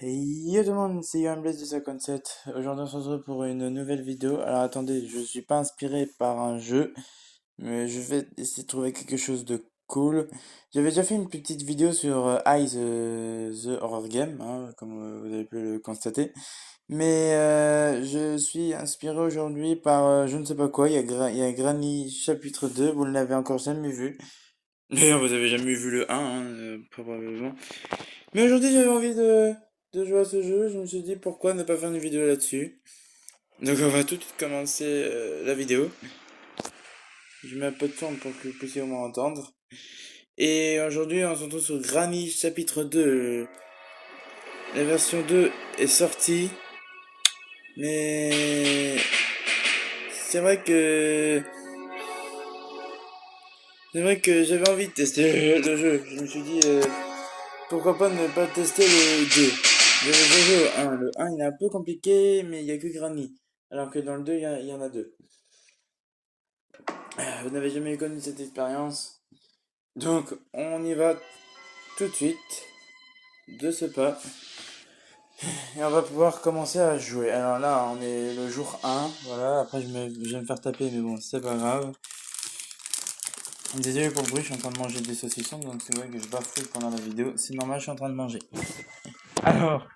Hey yo tout le monde, c'est Yohan Blaze de 57. Aujourd'hui on se retrouve pour une nouvelle vidéo. Alors attendez, je suis pas inspiré par un jeu, mais je vais essayer de trouver quelque chose de cool. J'avais déjà fait une petite vidéo sur Ice the Horror Game, hein, comme vous avez pu le constater. Mais je suis inspiré aujourd'hui par je ne sais pas quoi. Il y a Granny chapitre 2, vous ne l'avez encore jamais vu. D'ailleurs, vous avez jamais vu le 1, hein, probablement. Mais aujourd'hui, j'avais envie de jouer à ce jeu. Je me suis dit pourquoi ne pas faire une vidéo là-dessus. Donc, on va tout de suite commencer la vidéo. Je mets un peu de son pour que vous puissiez au moins entendre. Et aujourd'hui, on se retrouve sur Granny chapitre 2. La version 2 est sortie. Mais c'est vrai que j'avais envie de tester le jeu. Je me suis dit pourquoi pas ne pas tester le 2. J'avais déjà joué au 1. Le 1 il est un peu compliqué, mais il n'y a que Granny. Alors que dans le 2 il y en a deux. Vous n'avez jamais connu cette expérience. Donc on y va tout de suite, de ce pas. Et on va pouvoir commencer à jouer. Alors là, on est le jour 1. Voilà, après je vais me faire taper, mais bon, c'est pas grave. Désolé pour le bruit, je suis en train de manger des saucissons, donc c'est vrai que je bafouille pendant la vidéo. C'est normal, je suis en train de manger. Alors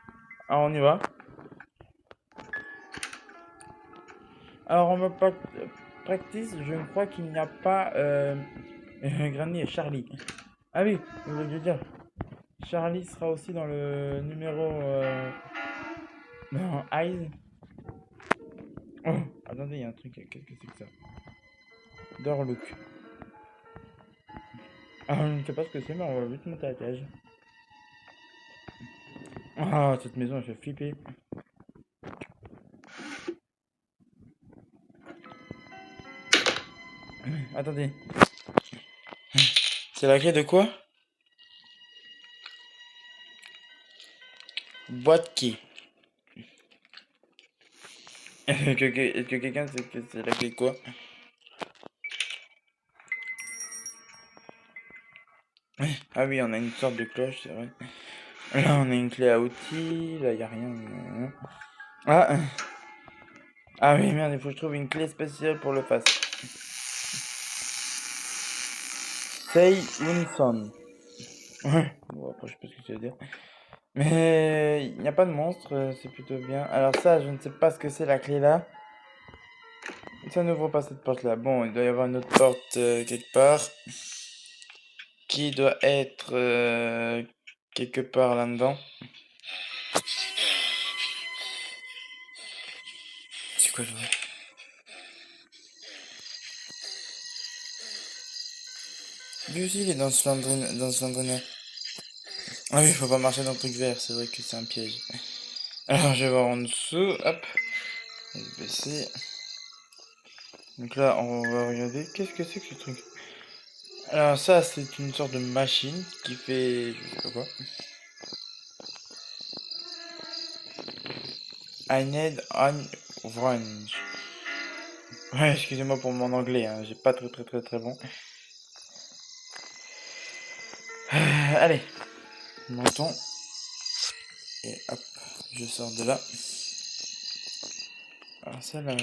on y va. Alors on va pas practice, je ne crois qu'il n'y a pas Granny et Charlie. Ah oui, je voulais dire, Charlie sera aussi dans le numéro non, Eyes. Oh, attendez, il y a un truc, qu'est-ce que c'est que ça? Doorlook. Ah, je ne sais pas ce que c'est, mais on va vite monter à l'étage. Ah, cette maison, elle fait flipper. Attendez, c'est la clé de quoi? Boîte key. Est-ce que quelqu'un sait que c'est la clé de quoi? Ah oui, on a une sorte de cloche, c'est vrai. Là, on a une clé à outils, là, il n'y a rien. Ah, ah oui, merde, il faut que je trouve une clé spéciale pour le fast. Say Winson. Ouais, bon, après, je sais pas ce que ça veut dire. Mais il n'y a pas de monstre, c'est plutôt bien. Alors ça, je ne sais pas ce que c'est la clé là. Ça n'ouvre pas cette porte là. Bon, il doit y avoir une autre porte quelque part. Qui doit être quelque part là-dedans. C'est quoi le vrai? Lui aussi, il est dans ce landrine. Ah oui, faut pas marcher dans le truc vert, c'est vrai que c'est un piège. Alors, je vais voir en dessous, hop. Je vais baisser. Donc là, on va regarder. Qu'est-ce que c'est que ce truc? Alors ça, c'est une sorte de machine qui fait... Je sais pas quoi. I need an orange. Ouais, excusez-moi pour mon anglais, hein, j'ai pas très bon. Allez, montons. Et hop, je sors de là. Alors ça là,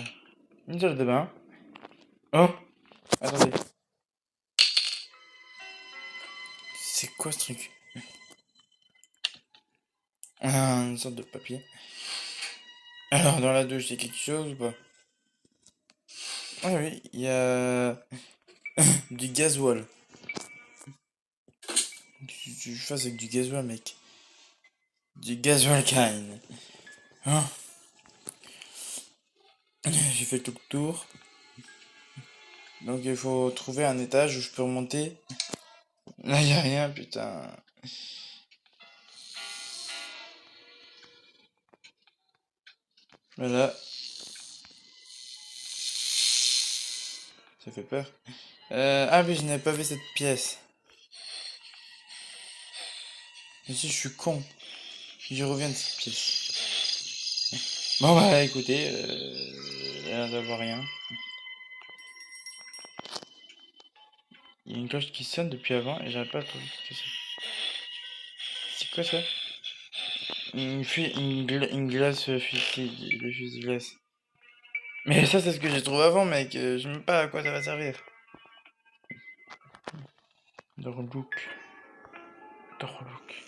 une salle de bain. Oh, attendez. C'est quoi ce truc? Ah, une sorte de papier. Alors dans la douche, c'est quelque chose ou pas? Ah oui, il y a du gasoil. Tu fais avec du gasoil, mec. Du gasoil kind. Ah, j'ai fait tout le tour. Donc il faut trouver un étage où je peux remonter. Là, y a rien, putain. Voilà, ça fait peur. Ah oui, je n'avais pas vu cette pièce. Mais si je suis con, j'y reviens de cette pièce. Bon bah écoutez, l'air d'avoir rien. Il y a une cloche qui sonne depuis avant et j'arrive pas à trouver ce que c'est. C'est quoi ça? une glace fusil, le fusil-glace. Mais ça, c'est ce que j'ai trouvé avant, mec. Je sais même pas à quoi ça va servir. Dorlook. Dorlook.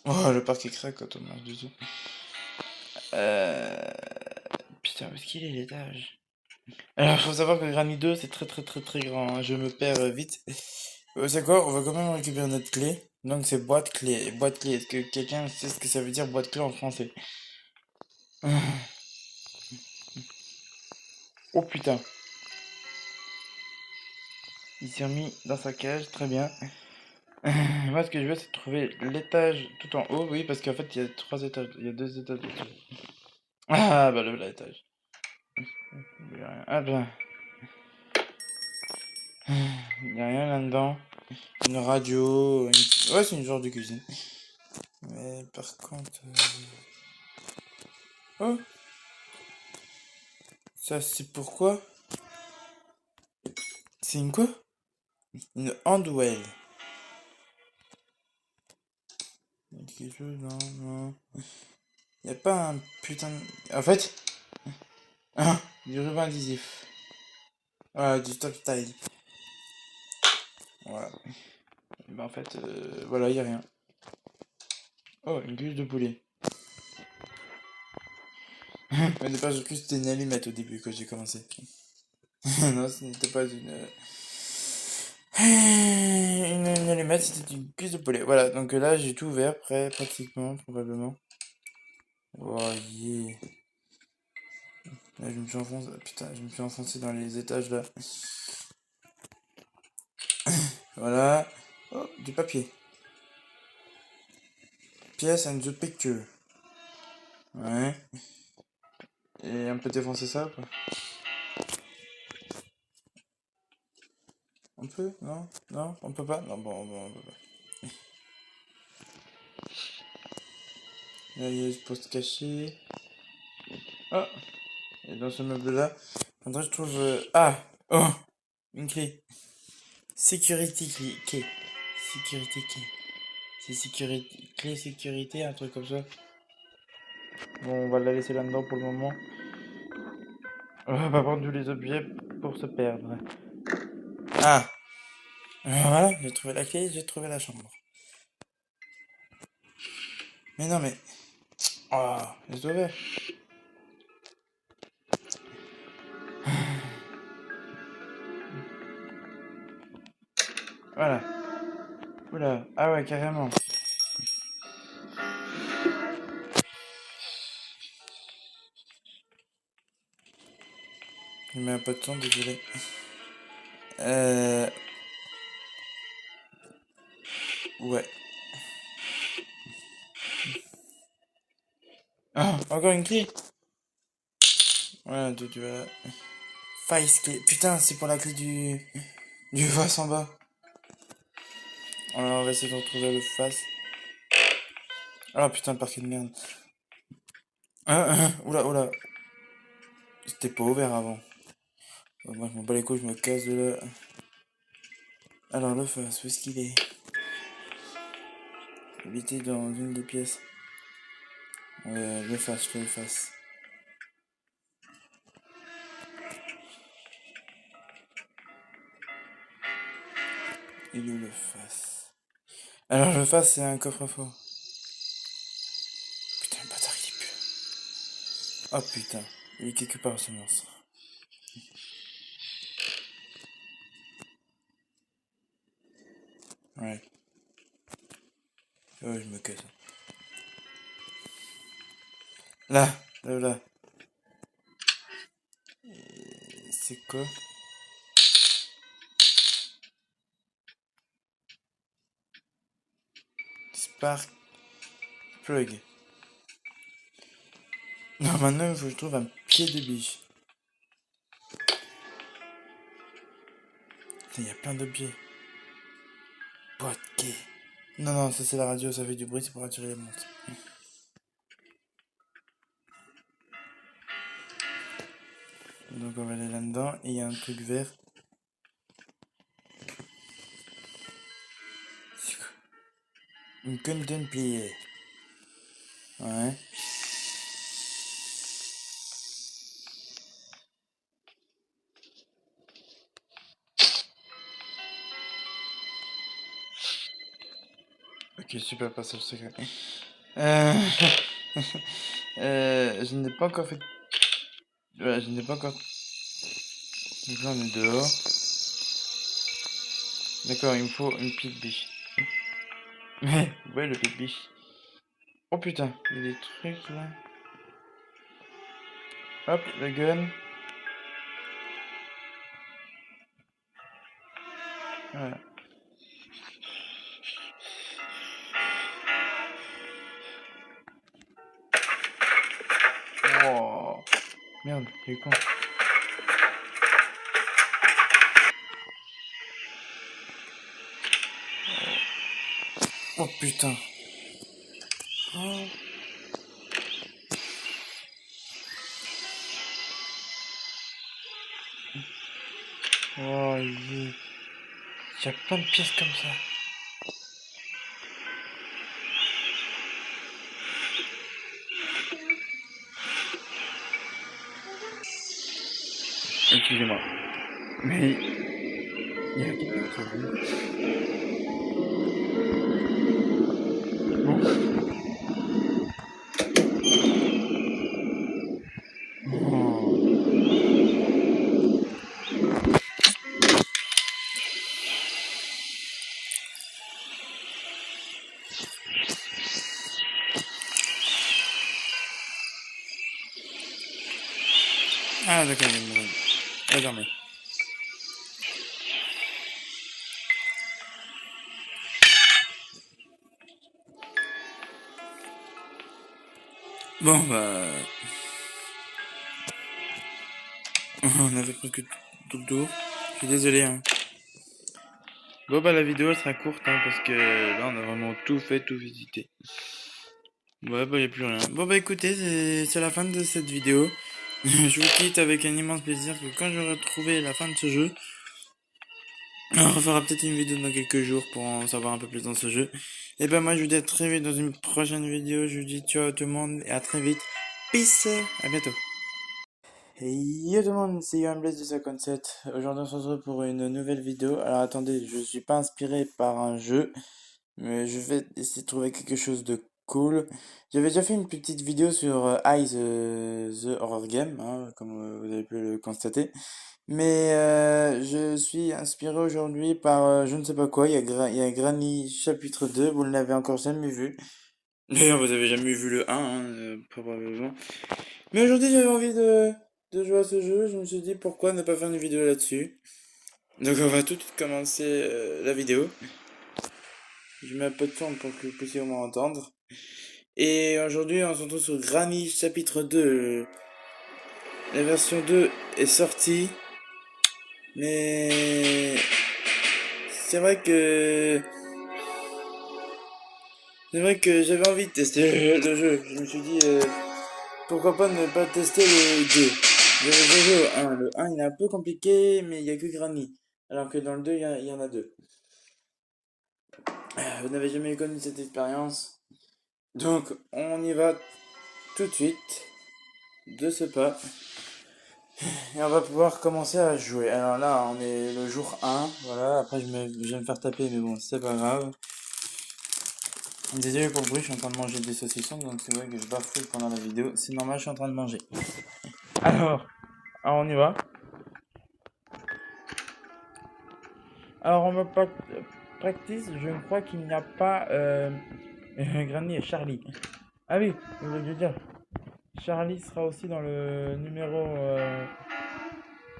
Oh, le parc est crack quand on marche dessus. Euh... Putain, où est-ce qu'il est l'étage? Alors, faut savoir que Granny 2, c'est très très très très grand, hein. Je me perds vite. C'est quoi? On va quand même récupérer notre clé. Donc, c'est boîte clé. Boîte clé. Est-ce que quelqu'un sait ce que ça veut dire boîte clé en français? Oh putain. Il s'est remis dans sa cage. Très bien. Moi, ce que je veux, c'est trouver l'étage tout en haut. Oui, parce qu'en fait, il y a 3 étages. Il y a 2 étages. Ah, bah, le l'étage. Il y a rien. Ah, ben. Il y a rien là-dedans. Une radio. Ouais, c'est une genre de cuisine. Mais par contre. Oh, ça, c'est pourquoi? C'est une quoi? Une handwell. Il y a quelque chose, non, non. Il n'y a pas un putain de... En fait, ah, du ruban adhésif. Voilà, du top style. Voilà. Et ben en fait, voilà, il n'y a rien. Oh, une cuisse de poulet. Mais n'est pas, j'ai cru que c'était une allumette au début quand j'ai commencé. Non, ce n'était pas une allumette, c'était une cuisse de poulet. Voilà, donc là, j'ai tout ouvert, prêt, pratiquement, probablement. Oh, yeah. Là, je me suis enfoncé, putain, je me suis enfoncé dans les étages là. Voilà. Oh, du papier. Pièce and the picture. Ouais. Et on peut défoncer ça ou pas? On peut? Non? Non? On peut pas? Non, bon, on peut pas. Là, il y a une poste cachée. Oh! Et dans ce meuble-là, faudrait que je trouve. Ah! Oh! Une clé. Security key. Sécurité key. C'est sécurité. Clé sécurité, un truc comme ça. Bon, on va la laisser là-dedans pour le moment. On va pas prendre tous les objets pour se perdre. Ah! Voilà, j'ai trouvé la clé, j'ai trouvé la chambre. Mais non, mais. Oh, j'ai ouvert. Voilà. Oula. Ah ouais, carrément. Il met un peu de temps, désolé. Euh. Ouais. Ah, encore une clé. Voilà, tu vois. Face clé. Putain, c'est pour la clé du face en bas. Alors, on va essayer de retrouver le face. Ah putain, le parquet de merde. Oula, oula. C'était pas ouvert avant. Oh, moi, je m'en bats les couilles, je me casse de là. Alors, le face, où est-ce qu'il est? Il était dans une des pièces. Le face, le face. Il est où le face? Alors, le face, c'est un coffre-fort. Putain, le bâtard, il est plus. Oh putain, il est quelque part ce monstre. Ouais. Oh, je me casse. Là, là, là. C'est quoi? Spark plug. Non, maintenant, il faut que je trouve un pied de biche. Il y a plein d'objets. Boîte quai. Non, non, ça c'est la radio, ça fait du bruit, c'est pour attirer les monstres. Donc on va aller là-dedans, et il y a un truc vert. Une content pliée. Ouais. Ok, super passage secret. Euh... je n'ai pas encore fait. Ouais, je n'ai pas encore. Donc là, on est dehors. D'accord, il me faut une petite biche. Mais, ouais, le petite biche. Oh putain, il y a des trucs là. Hop, le gun. Voilà. Oh, merde, j'ai eu con. Oh putain. Oh, oh, il y a plein de pièces comme ça. Excusez-moi. Mais il y a quelqu'un qui est venu. Bon. Oh. Ah d'accord, il y a une nouvelle. D'accord, mais. Bon bah. On avait presque tout le tour. Je suis désolé, hein. Bon bah la vidéo elle sera courte, hein, parce que là on a vraiment tout fait, tout visité. Ouais bah y a plus rien. Bon bah écoutez, c'est la fin de cette vidéo. Je vous quitte avec un immense plaisir que quand j'aurai trouvé la fin de ce jeu, on refera peut-être une vidéo dans quelques jours pour en savoir un peu plus dans ce jeu. Et ben moi je vous dis à très vite dans une prochaine vidéo. Je vous dis ciao à tout le monde et à très vite. Peace, à bientôt. Hey yo tout le monde, c'est Yohan Blaze du 57. Aujourd'hui on se retrouve pour une nouvelle vidéo. Alors attendez, je suis pas inspiré par un jeu, mais je vais essayer de trouver quelque chose de cool. J'avais déjà fait une petite vidéo sur The Horror Game, hein, comme vous avez pu le constater. Mais je suis inspiré aujourd'hui par je ne sais pas quoi. Il y a Granny chapitre 2, vous ne l'avez encore jamais vu. D'ailleurs, vous avez jamais vu le 1, hein, probablement. Mais aujourd'hui, j'avais envie de jouer à ce jeu. Je me suis dit pourquoi ne pas faire une vidéo là-dessus. Donc, on va tout de suite commencer la vidéo. Je mets un peu de son pour que vous puissiez au moins entendre. Et aujourd'hui, on se retrouve sur Granny chapitre 2. La version 2 est sortie. Mais c'est vrai que j'avais envie de tester le jeu. Je me suis dit pourquoi pas ne pas tester le 2. J'avais joué au 1. Le 1 il est un peu compliqué, mais il n'y a que Granny. Alors que dans le 2 il y en a deux. Vous n'avez jamais connu cette expérience. Donc on y va tout de suite, de ce pas. Et on va pouvoir commencer à jouer. Alors là, on est le jour 1. Voilà, après je vais me faire taper, mais bon, c'est pas grave. Désolé pour le bruit, je suis en train de manger des saucissons, donc c'est vrai que je bafouille pendant la vidéo. C'est normal, je suis en train de manger. Alors, on y va. Alors, on va pas practice, je crois qu'il n'y a pas Granny et Charlie. Ah oui, je veux dire, Charlie sera aussi dans le numéro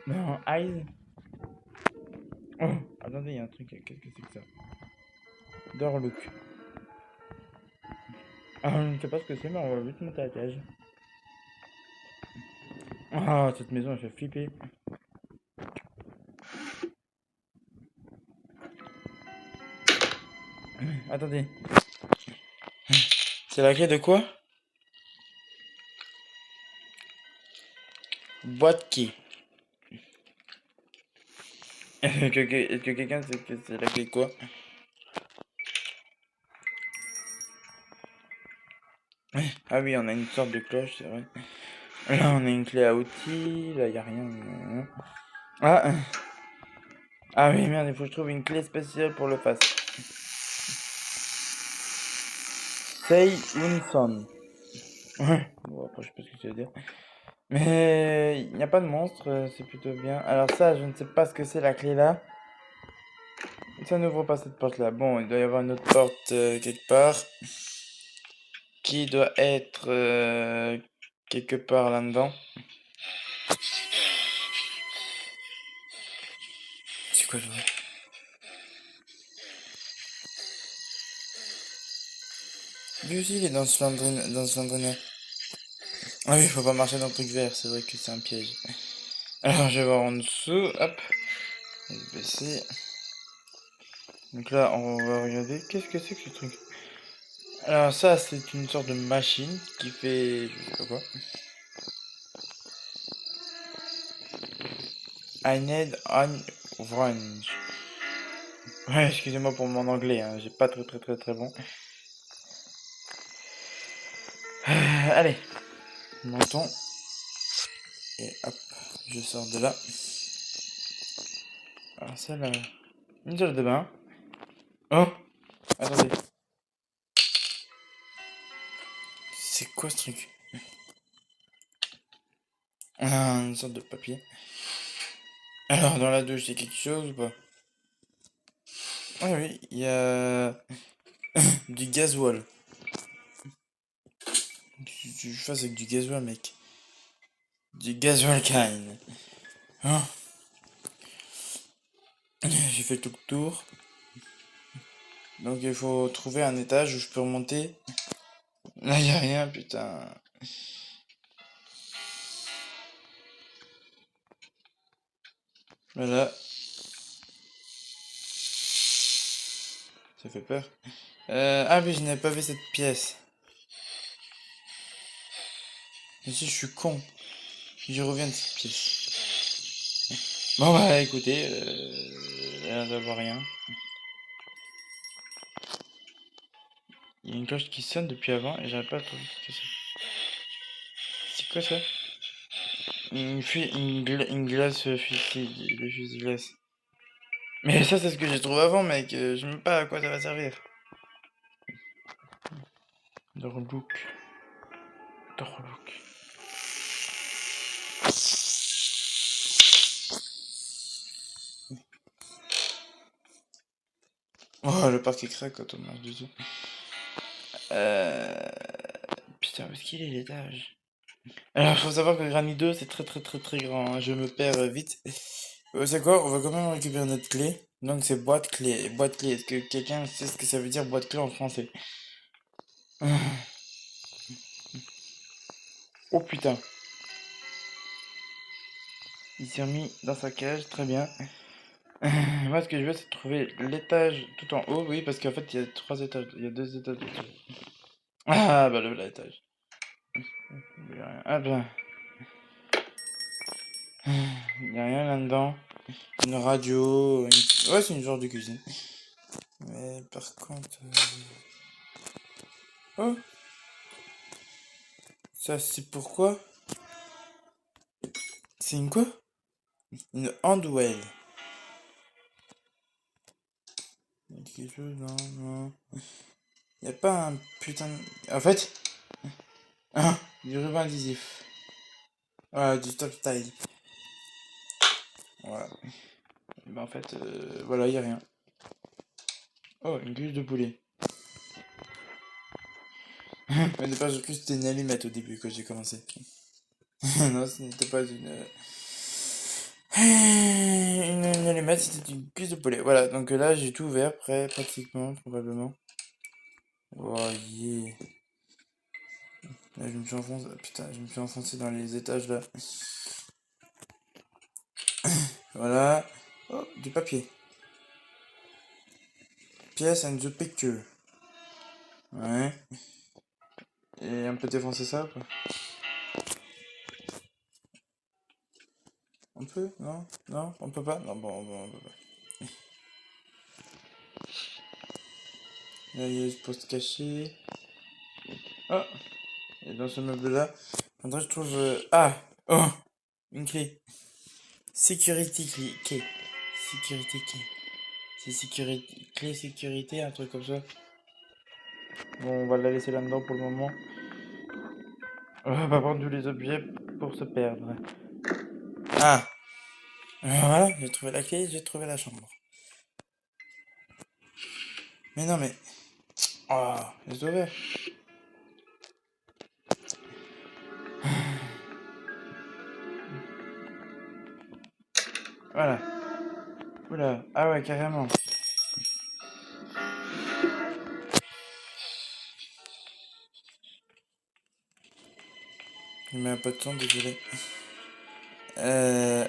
dans Eyes. Oh, attendez, il y a un truc, qu'est-ce que c'est que ça? Look. Ah, je ne sais pas ce que c'est, mais on va vite monter à la cage. Ah, cette maison, elle fait flipper. Attendez. C'est la clé de quoi? Boîte qui? Est-ce que quelqu'un sait que c'est la clé de quoi? Ah oui, on a une sorte de cloche, c'est vrai. Là, on a une clé à outils. Là, y a rien. Ah, ah oui, merde, il faut que je trouve une clé spéciale pour le fast. Sei Unson. Ouais. Bon, après, je sais pas ce que ça veut dire. Mais il n'y a pas de monstre, c'est plutôt bien. Alors ça, je ne sais pas ce que c'est la clé là. Ça n'ouvre pas cette porte là. Bon, il doit y avoir une autre porte quelque part. Qui doit être quelque part là-dedans. C'est quoi le bruit? Lui aussi, il est dans ce landrina. Ah oui, faut pas marcher dans le truc vert, c'est vrai que c'est un piège. Alors, je vais voir en dessous, hop, on va se baisser. Donc là, on va regarder, qu'est-ce que c'est que ce truc? Alors ça, c'est une sorte de machine qui fait, je sais pas quoi. I need an orange. Ouais, excusez-moi pour mon anglais, hein, j'ai pas très bon. Allez, montons, et hop, je sors de là. Alors ça là, une salle de bain. Oh, attendez, c'est quoi ce truc? Ah, une sorte de papier. Alors dans la douche, c'est quelque chose ou pas? Ah oui, il y a du gasoil. Tu fasses avec du gasoil, mec. Du gasoil kind. Ah, j'ai fait tout le tour. Donc il faut trouver un étage où je peux remonter. Là, il y a rien, putain. Voilà, ça fait peur. Ah oui, je n'avais pas vu cette pièce. Mais si je suis con, je reviens de cette pièce. Bon bah écoutez, il a l'air d'avoir rien. Il y a une cloche qui sonne depuis avant et j'arrive pas à trouver ce que c'est. C'est quoi ça? Une glace fusil, le fusil-glace. Mais ça, c'est ce que j'ai trouvé avant, mec. Je sais même pas à quoi ça va servir. Dorlook. Dorlook. Oh, le parc est crack quand on marche dessus. Euh... Putain, où est-ce qu'il est l'étage? Alors, faut savoir que Granny 2, c'est très grand, hein. Je me perds vite. C'est quoi? On va quand même récupérer notre clé. Donc, c'est boîte clé. Boîte clé. Est-ce que quelqu'un sait ce que ça veut dire boîte clé en français? Oh putain. Il s'est remis dans sa cage, très bien. Moi, ce que je veux, c'est trouver l'étage tout en haut, oui, parce qu'en fait, il y a 3 étages, il y a 2 étages dessus. Ah, bah là, l'étage. Il y a rien. Ah ben, il y a rien là-dedans. Une radio, ouais, c'est une genre de cuisine. Mais par contre... Oh, ça c'est pourquoi? C'est une quoi? Une handwell. Il y a quelque chose, non, non. Y a pas un putain de... En fait... Ah, du ruban adhésif. Voilà, du stop style. Voilà. Bah en fait, voilà, y a rien. Oh, une cuisse de poulet. Mais n'est pas cru que c'était une allumette au début quand j'ai commencé. Non, ce n'était pas une allumette, c'était une cuisse de poulet. Voilà, donc là j'ai tout ouvert, prêt, pratiquement, probablement. Oh yeah. Là, je me suis enfoncé, putain, je me suis enfoncé dans les étages là. Voilà. Oh, du papier. Pièce and the picture. Ouais. Et on peut défoncer ça ou pas? On peut? Non? Non? On peut pas? Non, bon, on peut pas. Là, il y a ce poste caché. Oh! Et dans ce meuble-là, je trouve... Ah! Oh! Une clé. Security key. Security key. C'est sécurité, clé sécurité, un truc comme ça. Bon, on va la laisser là-dedans pour le moment. On va pas prendre tous les objets pour se perdre. Ah! Voilà, j'ai trouvé la clé, j'ai trouvé la chambre. Mais non, mais... Oh, j'ai sauvé. Voilà. Oula. Ah ouais, carrément. Il met un peu de temps, désolé. Euh...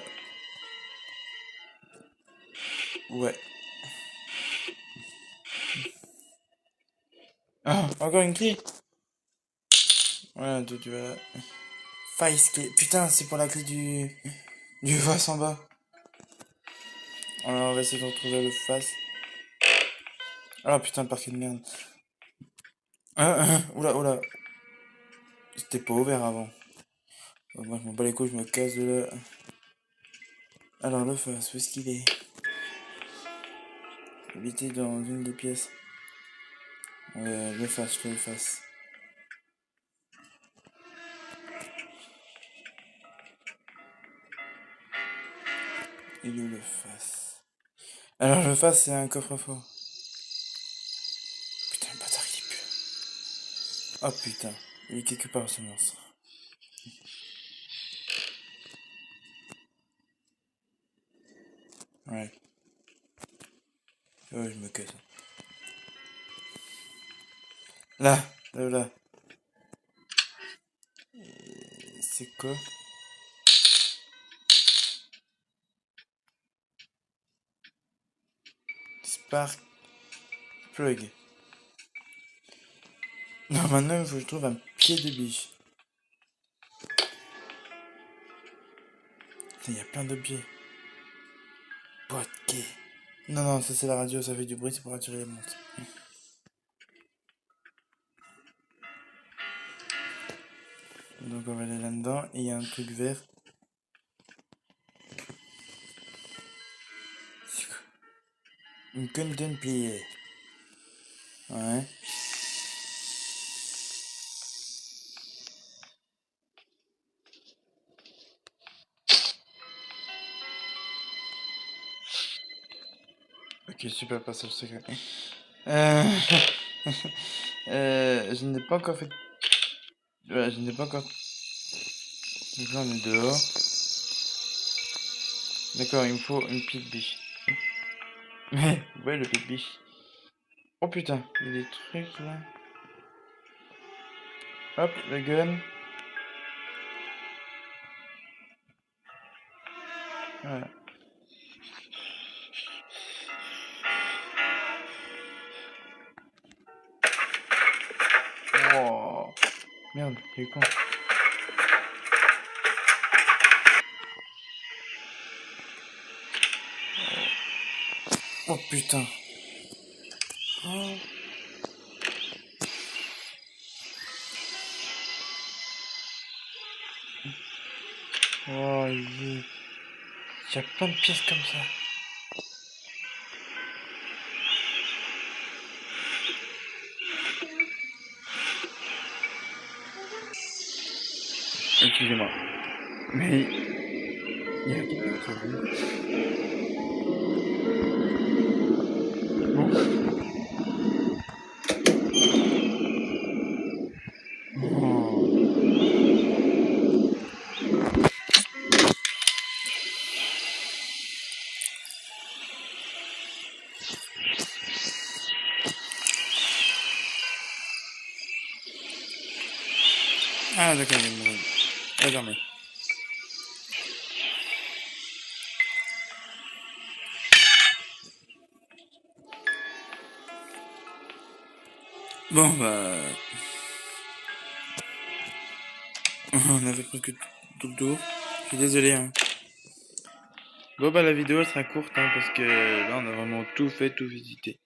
Ouais. Ah, encore une clé. Ouais, tu vas... Face clé. Putain, c'est pour la clé du face en bas. Alors, on va essayer de retrouver le face. Ah putain, le parquet de merde. Oula, oula. C'était pas ouvert avant. Moi, je m'en bats les couilles, je me casse de là. Alors, le face, où est-ce qu'il est? Il était dans une des pièces. Le face, le face. Il est où le face? Alors, le face, c'est un coffre-fort. Putain, le bâtard, il est plus. Oh putain, il est quelque part ce monstre. Ouais. Ouais, je me casse. Là, là, là. C'est quoi? Spark plug. Non, maintenant, il faut que je trouve un pied de biche. Il y a plein d'objets. Boîte quai. Non, non, ça c'est la radio, ça fait du bruit, c'est pour attirer les monstres. Donc on va aller là-dedans, et il y a un truc vert. C'est quoi? Une content pliée. Ouais. Ok, super passage secret. Euh... je n'ai pas encore fait... Ouais, je n'ai pas encore... Donc là, on est dehors. D'accord, il me faut une petite biche. Mais, ouais, le petite biche. Oh putain, il y a des trucs là. Hop, le gun. Voilà. Oh. Merde, j'ai eu con. Oh putain. Oh. Oh, il y a plein de pièces comme ça. Excusez-moi. Mais il y a quelqu'un qui est venu. Bon. Oh. Ah d'accord, il y a une mauvaise. D'accord, mais... Bon bah... On a fait presque tout le tour. Je suis désolé, hein. Bon bah la vidéo elle sera courte, hein, parce que là on a vraiment tout fait, tout visité.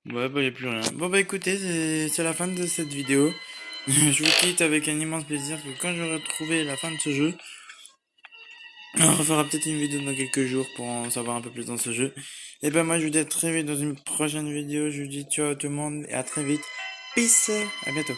Ouais bah y a plus rien. Bon bah écoutez, c'est la fin de cette vidéo. Je vous quitte avec un immense plaisir que quand j'aurai trouvé la fin de ce jeu, on refera peut-être une vidéo dans quelques jours pour en savoir un peu plus dans ce jeu. Et ben moi je vous dis à très vite dans une prochaine vidéo. Je vous dis ciao à tout le monde et à très vite. Peace. À bientôt.